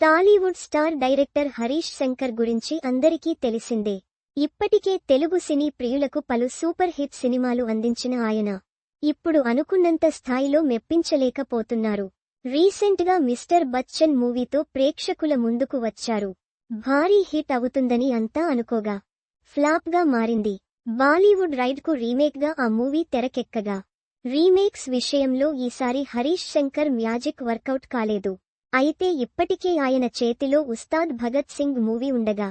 Tollywood star director Harish Shankar గురించి అందరికీ తెలిసిందే. ఇప్పటికే తెలుగు సినీ ప్రియులకు పలు సూపర్ హిట్ సినిమాలు అందించిన ఆయన ఇప్పుడు అనుకున్నంత స్థాయిలో మెప్పించలేకపోతున్నారు. రీసెంట్గా మిస్టర్ బచ్చన్ మూవీతో ప్రేక్షకుల ముందుకు వచ్చారు. భారీ హిట్ అవుతుందని అంతా అనుకోగా ఫ్లాప్గా మారింది. బాలీవుడ్ రైడ్కు రీమేక్గా ఆ మూవీ తెరకెక్కగా రీమేక్స్ విషయంలో ఈసారి హరీష్ శంకర్ మ్యాజిక్ వర్కౌట్ కాలేదు. అయితే ఇప్పటికే ఆయన చేతిలో ఉస్తాద్ భగత్ సింగ్ మూవీ ఉండగా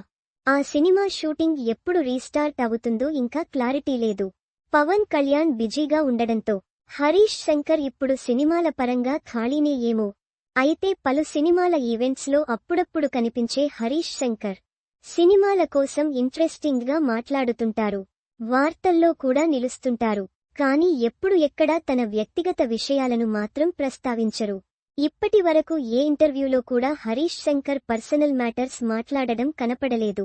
ఆ సినిమా షూటింగ్ ఎప్పుడు రీస్టార్ట్ అవుతుందో ఇంకా క్లారిటీ లేదు. పవన్ కళ్యాణ్ బిజీగా ఉండడంతో హరీష్ శంకర్ ఇప్పుడు సినిమాల పరంగా ఖాళీనే ఏమో. అయితే పలు సినిమాల ఈవెంట్స్లో అప్పుడప్పుడు కనిపించే హరీష్ శంకర్ సినిమాల కోసం ఇంట్రెస్టింగ్గా మాట్లాడుతుంటారు. వార్తల్లో కూడా నిలుస్తుంటారు. కానీ ఎప్పుడు ఎక్కడా తన వ్యక్తిగత విషయాలను మాత్రం ప్రస్తావించరు. ఇప్పటి వరకు ఏ ఇంటర్వ్యూలో కూడా హరీష్ శంకర్ పర్సనల్ మ్యాటర్స్ మాట్లాడడం కనపడలేదు.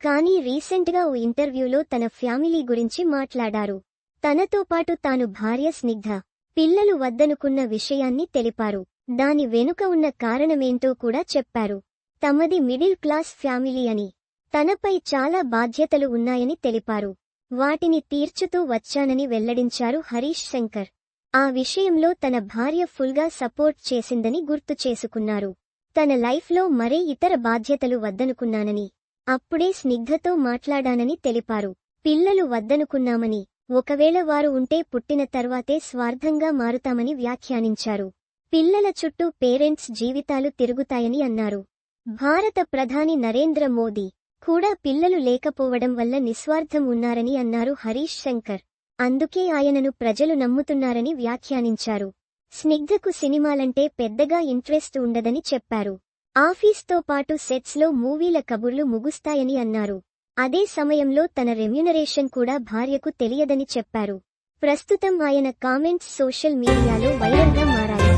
కానీ రీసెంట్గా ఓ ఇంటర్వ్యూలో తన ఫ్యామిలీ గురించి మాట్లాడారు. తనతో పాటు తాను భార్య స్నిగ్ధ, పిల్లలు వద్దనుకున్న విషయాన్ని తెలిపారు. దాని వెనుక ఉన్న కారణమేంటో కూడా చెప్పారు. తమది మిడిల్ క్లాస్ ఫ్యామిలీ అని, తనపై చాలా బాధ్యతలు ఉన్నాయని తెలిపారు. వాటిని తీర్చుతూ వచ్చానని వెల్లడించారు హరీష్ శంకర్. ఆ విషయంలో తన భార్య ఫుల్గా సపోర్ట్ చేసిందని గుర్తు చేసుకున్నారు. తన లైఫ్లో మరే ఇతర బాధ్యతలు వద్దనుకున్నానని, అప్పుడే స్నిగ్ధతో మాట్లాడానని తెలిపారు. పిల్లలు వద్దనుకున్నామని, ఒకవేళ వారు ఉంటే పుట్టిన తర్వాతే స్వార్థంగా మారుతామని వ్యాఖ్యానించారు. పిల్లల చుట్టూ పేరెంట్స్ జీవితాలు తిరుగుతాయని అన్నారు. భారత ప్రధాని నరేంద్ర మోదీ కూడా పిల్లలు లేకపోవడం వల్ల నిస్వార్థం ఉన్నారని అన్నారు హరీష్ శంకర్. అందుకే ఆయనను ప్రజలు నమ్ముతున్నారని వ్యాఖ్యానించారు. స్నిగ్ధకు సినిమాలంటే పెద్దగా ఇంట్రెస్ట్ ఉండదని చెప్పారు. ఆఫీస్తో పాటు సెట్స్లో మూవీల కబుర్లు ముగుస్తాయని అన్నారు. అదే సమయంలో తన రెమ్యునరేషన్ కూడా భార్యకు తెలియదని చెప్పారు. ప్రస్తుతం ఆయన కామెంట్స్ సోషల్ మీడియాలో వైరల్గా మారాయి.